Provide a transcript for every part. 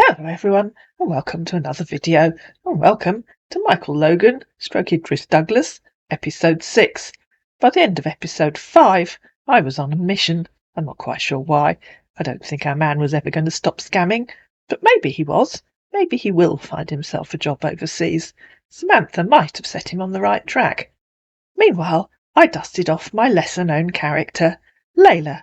Hello everyone, and welcome to another video, and welcome to Michael Logan / Idris Douglas, episode 6. By the end of episode 5, I was on a mission. I'm not quite sure why. I don't think our man was ever going to stop scamming, but maybe he was. Maybe he will find himself a job overseas. Samantha might have set him on the right track. Meanwhile, I dusted off my lesser-known character, Layla.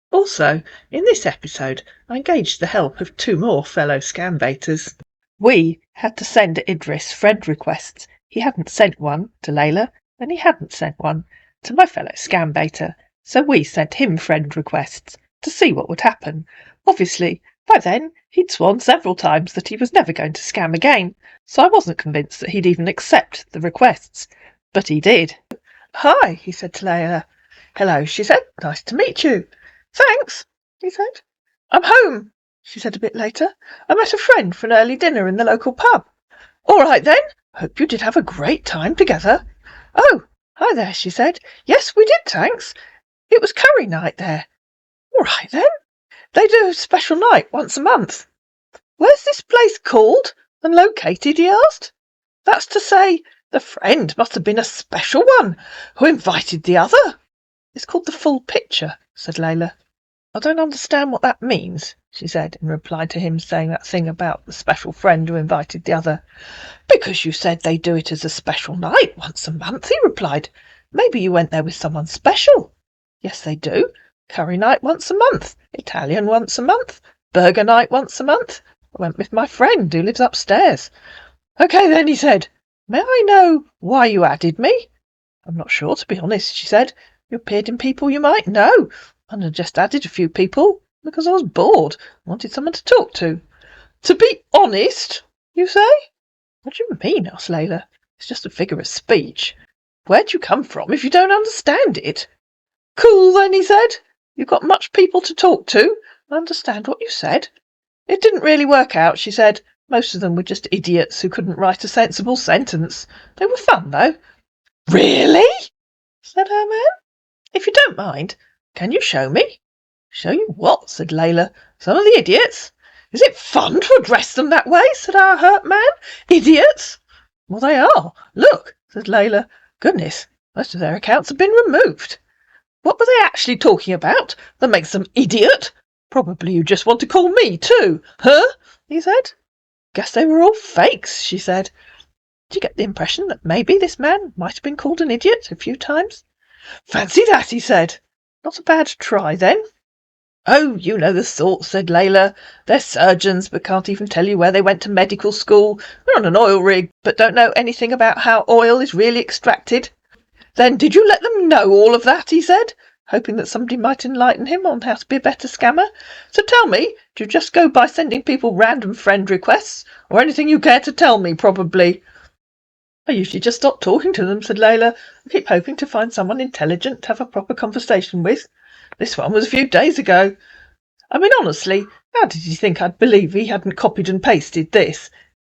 Also, in this episode, I engaged the help of 2 more fellow scambaiters. We had to send Idris friend requests. He hadn't sent one to Layla, and he hadn't sent one to my fellow scambaiter, so we sent him friend requests to see what would happen. Obviously, by then, he'd sworn several times that he was never going to scam again, so I wasn't convinced that he'd even accept the requests. But he did. "Hi," he said to Layla. "Hello," she said. "Nice to meet you." "Thanks," he said. "I'm home," she said a bit later. "I met a friend for an early dinner in the local pub." "All right then. Hope you did have a great time together." "Oh, hi there," she said. "Yes, we did, thanks. It was curry night there." "All right then. They do a special night once a month." "Where's this place called and located?" he asked. "That's to say, the friend must have been a special one who invited the other." "It's called the Full Picture," said Layla. "I don't understand what that means," she said, in reply to him saying that thing about the special friend who invited the other. "Because you said they do it as a special night once a month," he replied. "Maybe you went there with someone special." "Yes, they do. Curry night once a month, Italian once a month, burger night once a month. I went with my friend who lives upstairs." "Okay then," he said. "May I know why you added me?" "I'm not sure, to be honest," she said. "You appeared in people you might know, and I just added a few people because I was bored and wanted someone to talk to." "To be honest, you say?" "What do you mean?" asked Layla. "It's just a figure of speech. Where'd you come from if you don't understand it?" "Cool then," he said. "You've got much people to talk to. I understand what you said." "It didn't really work out," she said. "Most of them were just idiots who couldn't write a sensible sentence. They were fun, though." "Really?" said her man. "If you don't mind, can you show me?" "Show you what?" said Layla. "Some of the idiots." "Is it fun to address them that way?" said our hurt man. "Idiots?" "Well, they are. Look," said Layla. "Goodness, most of their accounts have been removed." "What were they actually talking about that makes them idiot?" "Probably you just want to call me too, huh?" he said. "Guess they were all fakes," she said. "Did you get the impression that maybe this man might have been called an idiot a few times?" "Fancy that," he said. "Not a bad try, then." "Oh, you know the sort," said Layla. "They're surgeons, but can't even tell you where they went to medical school. They're on an oil rig, but don't know anything about how oil is really extracted." "Then did you let them know all of that?" he said, hoping that somebody might enlighten him on how to be a better scammer. "So tell me, do you just go by sending people random friend requests, or anything you care to tell me, probably?" "I usually just stop talking to them," said Layla. "I keep hoping to find someone intelligent to have a proper conversation with. This one was a few days ago. I mean, honestly, how did you think I'd believe he hadn't copied and pasted this?"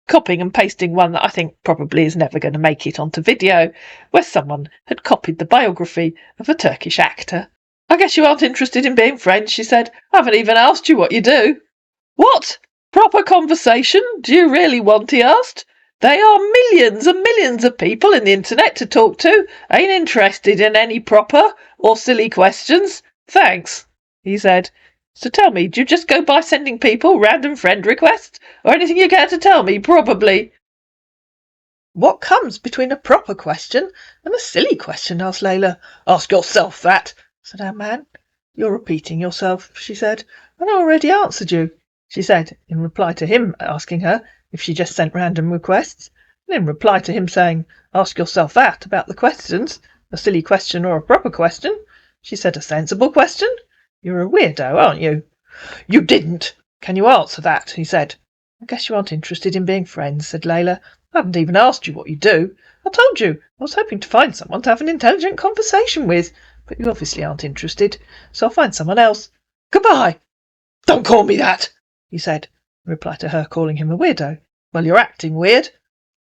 Copying and pasting one that I think probably is never going to make it onto video, where someone had copied the biography of a Turkish actor. "I guess you aren't interested in being friends," she said. "I haven't even asked you what you do." "What? Proper conversation? Do you really want?" he asked. "They are millions and millions of people in the internet to talk to. Ain't interested in any proper or silly questions. Thanks," he said. "So tell me, do you just go by sending people random friend requests, or anything you care to tell me, probably?" "What comes between a proper question and a silly question?" asked Layla. "Ask yourself that," said our man. "You're repeating yourself," she said. "And I already answered you," she said, in reply to him asking her if she just sent random requests. And in reply to him saying, "Ask yourself that about the questions, a silly question or a proper question," she said, "A sensible question? You're a weirdo, aren't you?" "You didn't. Can you answer that?" he said. "I guess you aren't interested in being friends," said Layla. "I haven't even asked you what you do. I told you I was hoping to find someone to have an intelligent conversation with, but you obviously aren't interested, so I'll find someone else. Goodbye." "Don't call me that," he said, in reply to her calling him a weirdo. "Well, you're acting weird."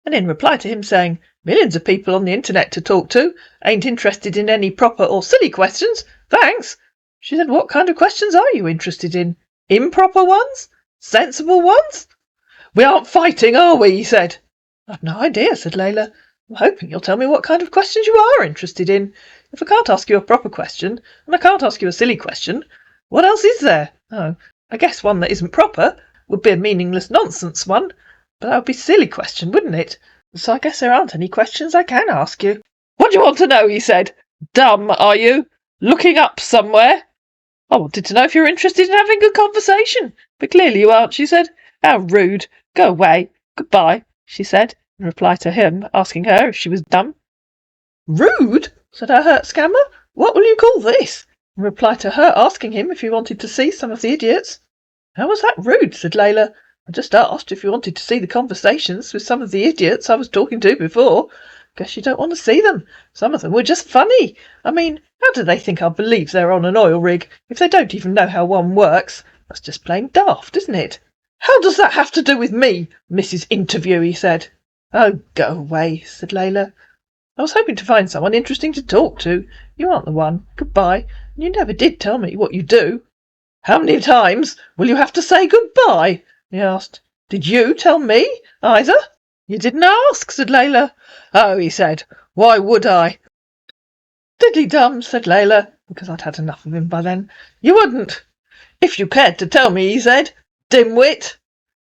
And in reply to him saying, "Millions of people on the internet to talk to, ain't interested in any proper or silly questions. Thanks." She said, "What kind of questions are you interested in? Improper ones?" Sensible ones? We aren't fighting, are we? He said. I've no idea, said Layla. I'm hoping you'll tell me what kind of questions you are interested in. If I can't ask you a proper question, and I can't ask you a silly question, what else is there? Oh, I guess one that isn't proper would be a meaningless nonsense one, but that would be a silly question, wouldn't it? So I guess there aren't any questions I can ask you. What do you want to know? He said. Dumb, are you? Looking up somewhere? I wanted to know if you're interested in having a good conversation, but clearly you aren't, she said. How rude. Go away. Goodbye, she said, in reply to him asking her if she was dumb. Rude? Said our hurt scammer. What will you call this? In reply to her asking him if he wanted to see some of the idiots. How was that rude? Said Layla. I just asked if you wanted to see the conversations with some of the idiots I was talking to before. Guess you don't want to see them. Some of them were just funny. I mean, how do they think I'll believe they're on an oil rig if they don't even know how one works? That's just plain daft, isn't it? How does that have to do with me, Mrs. Interview? He said. Oh, go away, said Layla. I was hoping to find someone interesting to talk to. You aren't the one. Goodbye. And you never did tell me what you do. How many times will you have to say goodbye? He asked. Did you tell me either? You didn't ask, said Layla. Oh, he said. Why would I? Diddly-dum, said Layla, because I'd had enough of him by then. You wouldn't. If you cared to tell me, he said. Dimwit.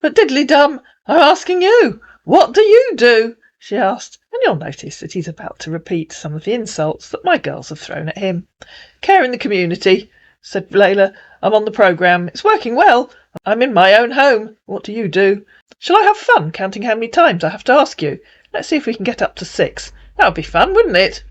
But diddly-dum, I'm asking you. What do you do? She asked, and you'll notice that he's about to repeat some of the insults that my girls have thrown at him. Care in the community, said Layla. I'm on the programme. It's working well. I'm in my own home. What do you do? Shall I have fun counting how many times I have to ask you? Let's see if we can get up to 6. That would be fun, wouldn't it?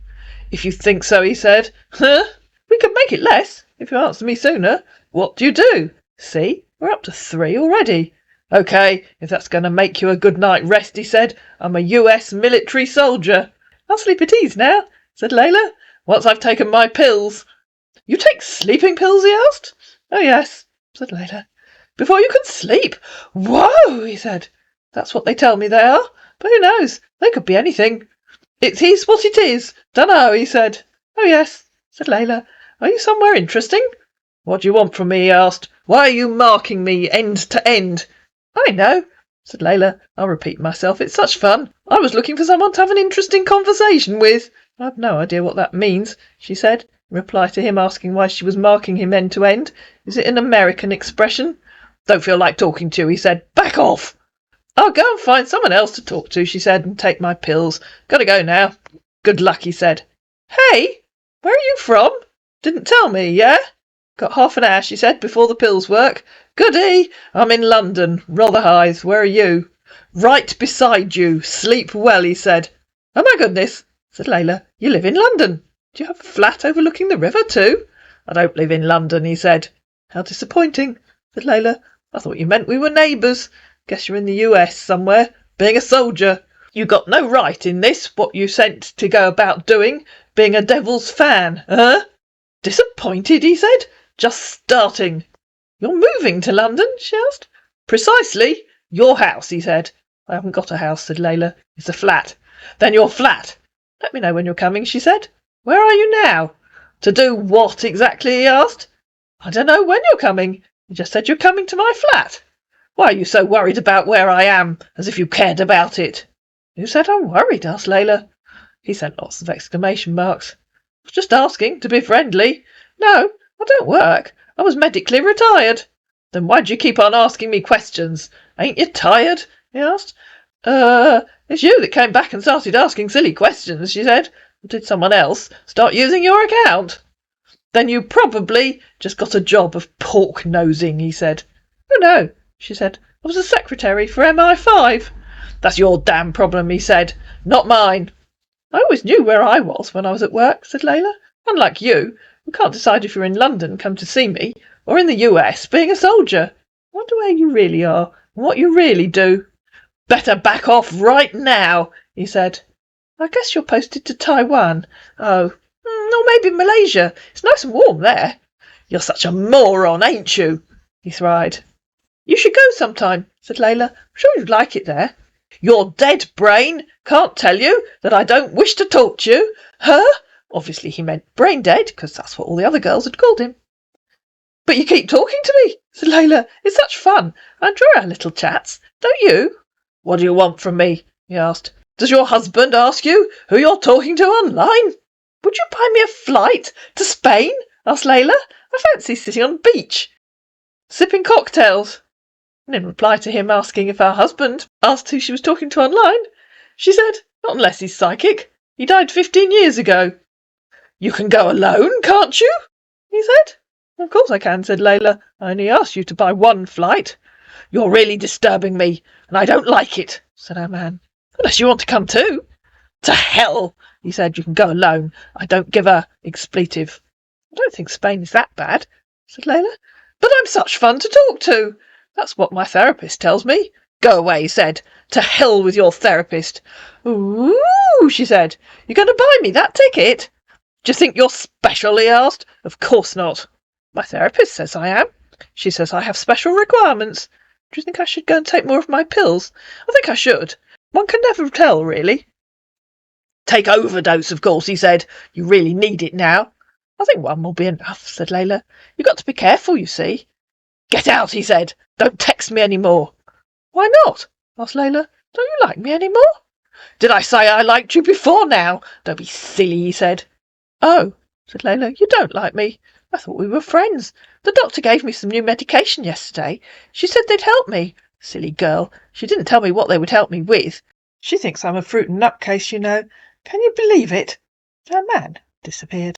If you think so, he said. Huh? We could make it less, if you answer me sooner. What do you do? See, we're up to 3 already. OK, if that's going to make you a good night rest, he said. I'm a US military soldier. I'll sleep at ease now, said Layla, once I've taken my pills. You take sleeping pills, he asked. Oh, yes, said Layla. Before you can sleep? Whoa, he said. That's what they tell me they are. But who knows? They could be anything. It is what it is. Dunno, he said. Oh, yes, said Layla. Are you somewhere interesting? What do you want from me? He asked. Why are you marking me end to end? I know, said Layla. I'll repeat myself. It's such fun. I was looking for someone to have an interesting conversation with. I've no idea what that means, she said, in reply to him asking why she was marking him end to end. Is it an American expression? Don't feel like talking to you, he said. Back off. I'll go and find someone else to talk to, she said, and take my pills. Gotta go now. Good luck, he said. Hey, where are you from? Didn't tell me, yeah? Got half an hour, she said, before the pills work. Goody. I'm in London, Rotherhithe. Where are you? Right beside you. Sleep well, he said. Oh, my goodness, said Layla. You live in London. Do you have a flat overlooking the river, too? I don't live in London, he said. How disappointing, said Layla. I thought you meant we were neighbours. Guess you're in the US somewhere, being a soldier. You got no right in this, what you sent to go about doing, being a devil's fan, huh? Disappointed, he said. Just starting. You're moving to London, she asked. Precisely. Your house, he said. I haven't got a house, said Layla. It's a flat. Then your flat. Let me know when you're coming, she said. Where are you now? To do what exactly, he asked. I don't know when you're coming. You just said you're coming to my flat. Why are you so worried about where I am, as if you cared about it? Who said I'm worried? Asked Layla. He sent lots of exclamation marks. I was just asking, to be friendly. No, I don't work. I was medically retired. Then why'd you keep on asking me questions? Ain't you tired? He asked. It's you that came back and started asking silly questions, she said. Or did someone else start using your account? Then you probably just got a job of pork-nosing, he said. Oh, no, she said. I was a secretary for MI5. That's your damn problem, he said. Not mine. I always knew where I was when I was at work, said Layla. Unlike you, who can't decide if you're in London, come to see me, or in the US, being a soldier. I wonder where you really are, and what you really do. Better back off right now, he said. I guess you're posted to Taiwan. Oh, or maybe Malaysia. It's nice and warm there. You're such a moron, ain't you? He cried. You should go sometime, said Layla. I'm sure you'd like it there. Your dead brain can't tell you that I don't wish to talk to you. Huh? Obviously he meant brain dead, because that's what all the other girls had called him. But you keep talking to me, said Layla. It's such fun. I enjoy our little chats. Don't you? What do you want from me? He asked. Does your husband ask you who you're talking to online? Would you buy me a flight to Spain? Asked Layla. I fancy sitting on the beach, sipping cocktails. And in reply to him asking if her husband asked who she was talking to online, she said, not unless he's psychic. He died 15 years ago. You can go alone, can't you? He said. Of course I can, said Layla. I only asked you to buy one flight. You're really disturbing me, and I don't like it, said our man. Unless you want to come too. To hell, he said. You can go alone. I don't give a expletive. I don't think Spain is that bad, said Layla. But I'm such fun to talk to. That's what my therapist tells me. Go away, he said. To hell with your therapist. Ooh, she said. You're going to buy me that ticket? Do you think you're special, he asked. Of course not. My therapist says I am. She says I have special requirements. Do you think I should go and take more of my pills? I think I should. One can never tell, really. Take overdose, of course, he said. You really need it now. I think one will be enough, said Layla. You've got to be careful, you see. Get out, he said. Don't text me any more. Why not? Asked Layla. Don't you like me any more? Did I say I liked you before now? Don't be silly, he said. Oh, said Layla, you don't like me. I thought we were friends. The doctor gave me some new medication yesterday. She said they'd help me. Silly girl. She didn't tell me what they would help me with. She thinks I'm a fruit and nut case, you know. Can you believe it? Our man disappeared.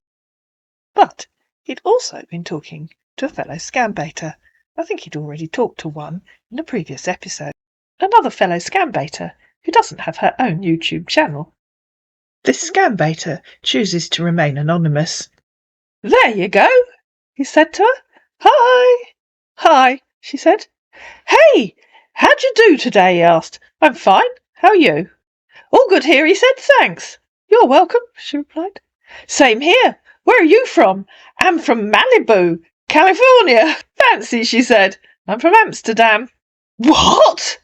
But he'd also been talking to a fellow scambaiter. I think he'd already talked to one in a previous episode. Another fellow scambaiter who doesn't have her own YouTube channel. This scambaiter chooses to remain anonymous. There you go, he said to her. Hi. Hi, she said. Hey, how'd you do today, he asked. I'm fine. How are you? All good here, he said. Thanks. You're welcome, she replied. Same here. Where are you from? I'm from Malibu, California. Fancy, she said. I'm from Amsterdam. What?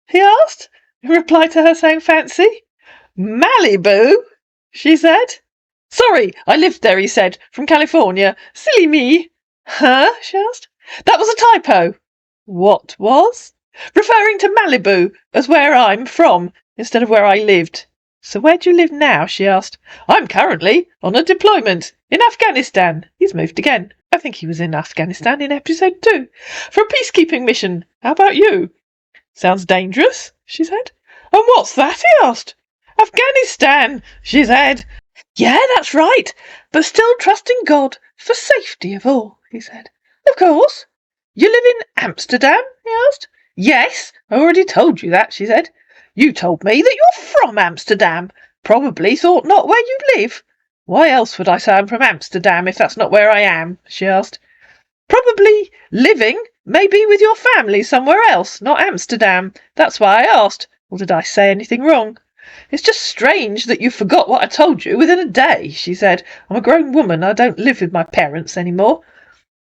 He asked, in reply to her saying fancy. Malibu, she said. Sorry, I lived there, he said, from California. Silly me. Huh? She asked. That was a typo. What was? Referring to Malibu as where I'm from instead of where I lived. So where do you live now? She asked. I'm currently on a deployment in Afghanistan. He's moved again. I think he was in Afghanistan in episode 2 for a peacekeeping mission. How about you? Sounds dangerous, she said. And what's that? He asked. Afghanistan, she said. Yeah, that's right, but still trusting God for safety of all, he said. Of course. You live in Amsterdam? He asked. Yes, I already told you that, she said. You told me that you're from Amsterdam. Probably thought not where you live. Why else would I say I'm from Amsterdam if that's not where I am? She asked. Probably living, maybe with your family somewhere else, not Amsterdam. That's why I asked. Or did I say anything wrong? It's just strange that you forgot what I told you within a day, she said. I'm a grown woman. I don't live with my parents anymore.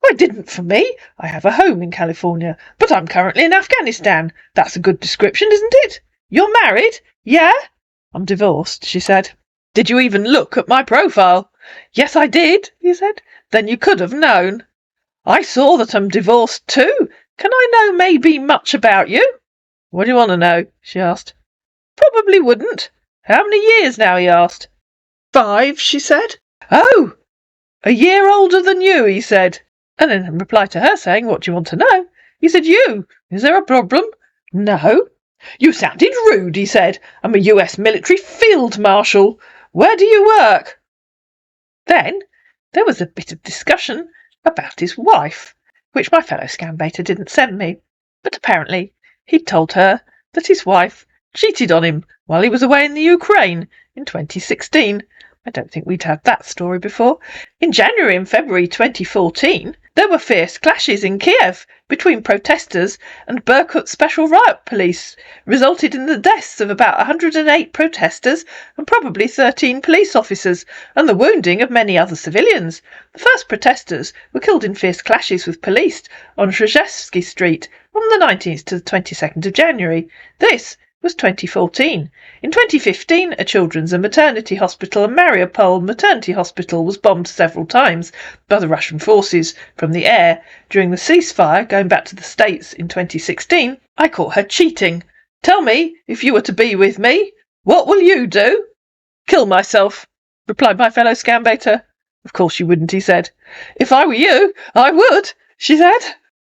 I didn't for me. I have a home in California, but I'm currently in Afghanistan. That's a good description, isn't it? You're married? Yeah? I'm divorced, she said. Did you even look at my profile? Yes, I did, he said. Then you could have known. I saw that I'm divorced too. Can I know maybe much about you? What do you want to know? She asked. Probably wouldn't. How many years now? He asked. 5, she said. Oh, a year older than you, he said. And in reply to her saying, what do you want to know? He said, you. Is there a problem? No. You sounded rude, he said. I'm a US military field marshal. Where do you work? Then there was a bit of discussion about his wife, which my fellow scambaiter didn't send me. But apparently he'd told her that his wife cheated on him while he was away in the Ukraine in 2016. I don't think we'd had that story before. In January and February 2014, there were fierce clashes in Kiev between protesters and Berkut Special Riot Police, resulted in the deaths of about 108 protesters and probably 13 police officers, and the wounding of many other civilians. The first protesters were killed in fierce clashes with police on Zhezhevsky Street from the 19th to the 22nd of January. This was 2014. In 2015, a children's and maternity hospital and Mariupol maternity hospital was bombed several times by the Russian forces from the air. During the ceasefire, going back to the States in 2016, I caught her cheating. Tell me, if you were to be with me, what will you do? Kill myself, replied my fellow scambaiter. Of course you wouldn't, he said. If I were you, I would, she said.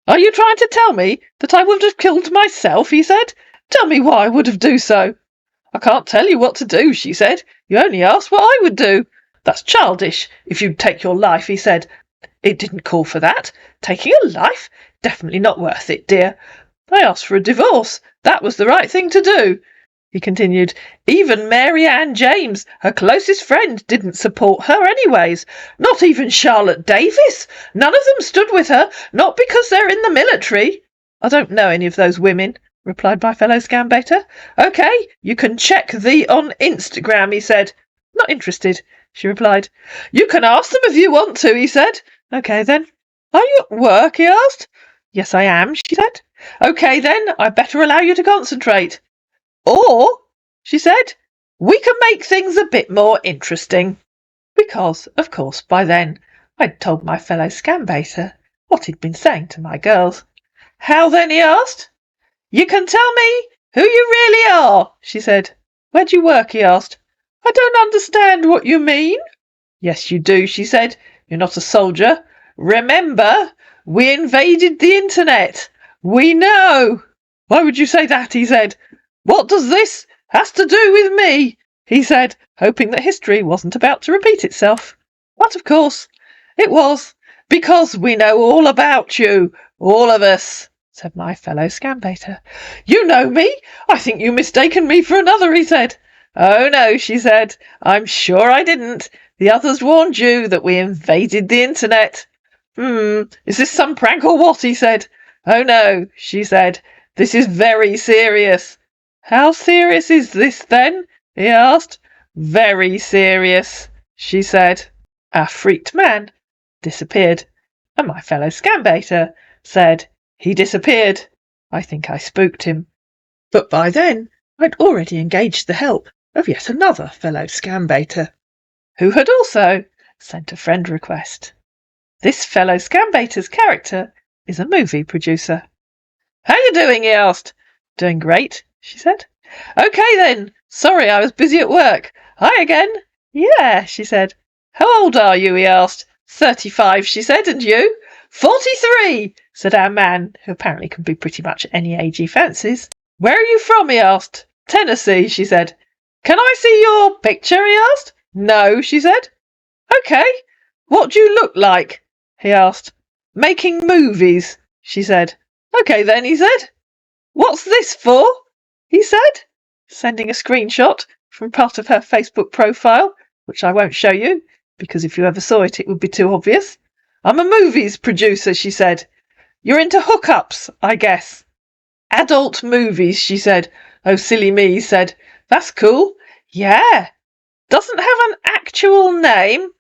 Are you trying to tell me that I would have killed myself, he said. Tell me why I would have do so. I can't tell you what to do, she said. You only asked what I would do. That's childish, if you'd take your life, he said. It didn't call for that. Taking a life? Definitely not worth it, dear. I asked for a divorce. That was the right thing to do. He continued, even Mary Ann James, her closest friend, didn't support her anyways. Not even Charlotte Davis. None of them stood with her, not because they're in the military. I don't know any of those women, replied my fellow scambaiter. Okay, you can check thee on Instagram, he said. Not interested, she replied. You can ask them if you want to, he said. Okay then. Are you at work, he asked. Yes, I am, she said. Okay then, I'd better allow you to concentrate. Or, she said, we can make things a bit more interesting. Because, of course, by then I'd told my fellow scambaiter what he'd been saying to my girls. How then, he asked. You can tell me who you really are, she said. Where do you work, he asked. I don't understand what you mean. Yes, you do, she said. You're not a soldier. Remember, we invaded the internet. We know. Why would you say that, he said. What does this has to do with me? He said, hoping that history wasn't about to repeat itself. But of course, it was, because we know all about you, all of us, said my fellow scambaiter. You know me? I think you mistaken me for another, he said. Oh no, she said. I'm sure I didn't. The others warned you that we invaded the internet. Is this some prank or what? He said. Oh no, she said. This is very serious. How serious is this then? He asked. Very serious, she said. Our freaked man disappeared, and my fellow scambaiter said he disappeared. I think I spooked him. But by then I'd already engaged the help of yet another fellow scambaiter, who had also sent a friend request. This fellow scambaiter's character is a movie producer. How you doing? He asked. Doing great, she said. Okay then. Sorry, I was busy at work. Hi again. Yeah, she said. How old are you? He asked. 35, she said. And you? 43, said our man, who apparently can be pretty much any age he fancies. Where are you from? He asked. Tennessee, she said. Can I see your picture? He asked. No, she said. Okay. What do you look like? He asked. Making movies, she said. Okay then, he said. What's this for? He said, sending a screenshot from part of her Facebook profile, which I won't show you, because if you ever saw it, it would be too obvious. I'm a movies producer, she said. You're into hookups, I guess. Adult movies, she said. Oh, silly me, he said. That's cool. Yeah. Doesn't have an actual name.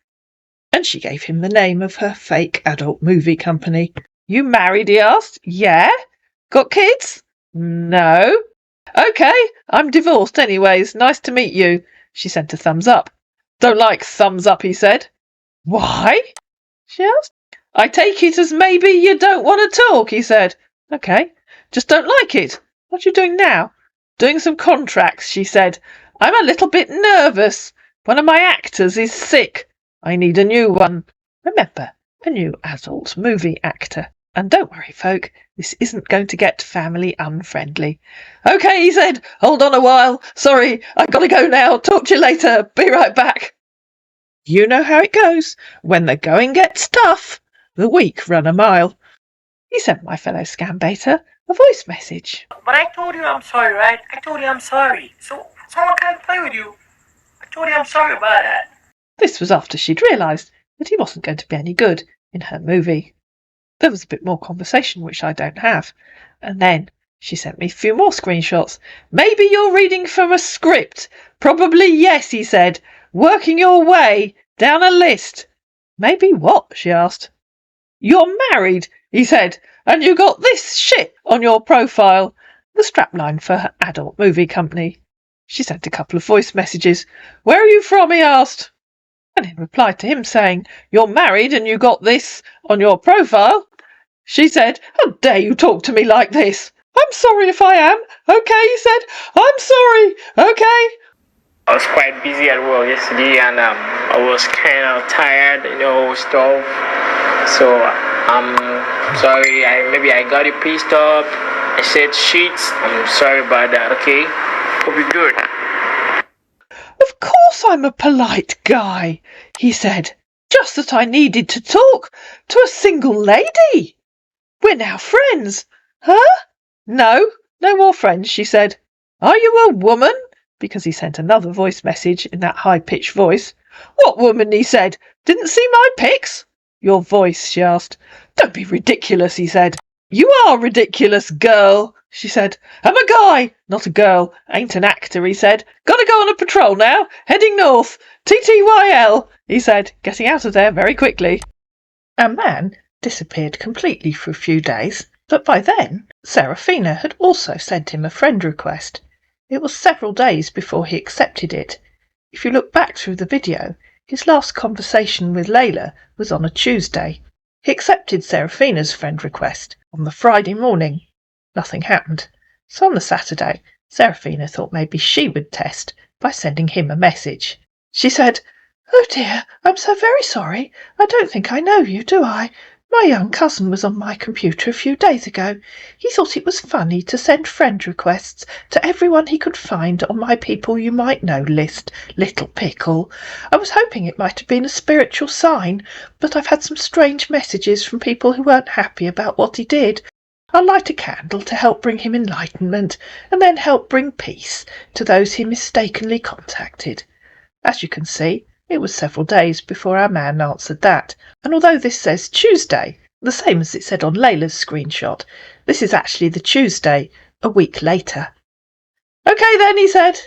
And she gave him the name of her fake adult movie company. You married? He asked. Yeah. Got kids? No. Okay, I'm divorced anyways. Nice to meet you. She sent a thumbs up. Don't like thumbs up, he said. Why? She asked. I take it as maybe you don't want to talk, he said. Okay, just don't like it. What are you doing now? Doing some contracts, she said. I'm a little bit nervous. One of my actors is sick. I need a new one. Remember, a new adult movie actor. And don't worry, folk, this isn't going to get family unfriendly. Okay, he said. Hold on a while. Sorry, I've got to go now. Talk to you later. Be right back. You know how it goes. When the going gets tough, the weak run a mile. He sent my fellow scambaiter a voice message. But I told you I'm sorry, right? I told you I'm sorry. So someone can't play with you. I told you I'm sorry about that. This was after she'd realised that he wasn't going to be any good in her movie. There was a bit more conversation, which I don't have. And then she sent me a few more screenshots. Maybe you're reading from a script. Probably yes, he said. Working your way down a list. Maybe what? She asked. You're married, he said, and you got this shit on your profile. the strapline for her adult movie company. She sent a couple of voice messages. "Where are you from?" he asked. And in reply to him saying, "You're married and you got this on your profile," she said, "How dare you talk to me like this? I'm sorry if I am. Okay," he said. "I'm sorry. Okay." I was quite busy at work yesterday, and I was kind of tired, stuff. So I'm sorry. Maybe I got you pissed off. I said shit. I'm sorry about that. Okay. Hope you're good. "Of course I'm a polite guy," he said. "Just that I needed to talk to a single lady. We're now friends. Huh?" "No, no more friends," she said. "Are you a woman?" Because he sent another voice message in that high-pitched voice. "What woman?" he said. "Didn't see my pics?" "Your voice," she asked. "Don't be ridiculous," he said. "You are ridiculous, girl," she said. "I'm a guy, not a girl. Ain't an actor," he said. "Gotta go on a patrol now. Heading north. TTYL," he said, getting out of there very quickly. Our man disappeared completely for a few days, but by then Serafina had also sent him a friend request. It was several days before he accepted it. If you look back through the video, his last conversation with Layla was on a Tuesday. He accepted Serafina's friend request on the Friday morning. Nothing happened. So on the Saturday, Serafina thought maybe she would test by sending him a message. She said, "Oh dear, I'm so very sorry. I don't think I know you, do I? My young cousin was on my computer a few days ago. He thought it was funny to send friend requests to everyone he could find on my people you might know list, little pickle. I was hoping it might have been a spiritual sign, but I've had some strange messages from people who weren't happy about what he did. I'll light a candle to help bring him enlightenment, and then help bring peace to those he mistakenly contacted." As you can see, it was several days before our man answered that, and although this says Tuesday, the same as it said on Layla's screenshot, this is actually the Tuesday, a week later. "Okay then," he said.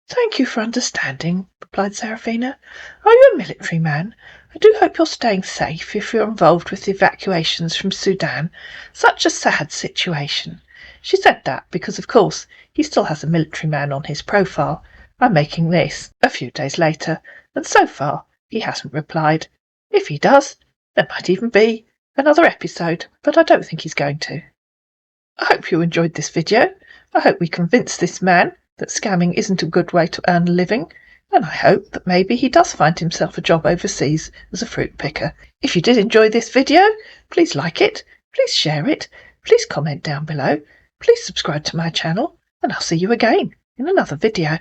"Thank you for understanding," replied Serafina. "Are you a military man? I do hope you're staying safe if you're involved with the evacuations from Sudan. Such a sad situation." She said that because, of course, he still has a military man on his profile. I'm making this a few days later, and so far he hasn't replied. If he does, there might even be another episode, but I don't think he's going to. I hope you enjoyed this video. I hope we convinced this man that scamming isn't a good way to earn a living, and I hope that maybe he does find himself a job overseas as a fruit picker. If you did enjoy this video, please like it, please share it, please comment down below, please subscribe to my channel, and I'll see you again in another video.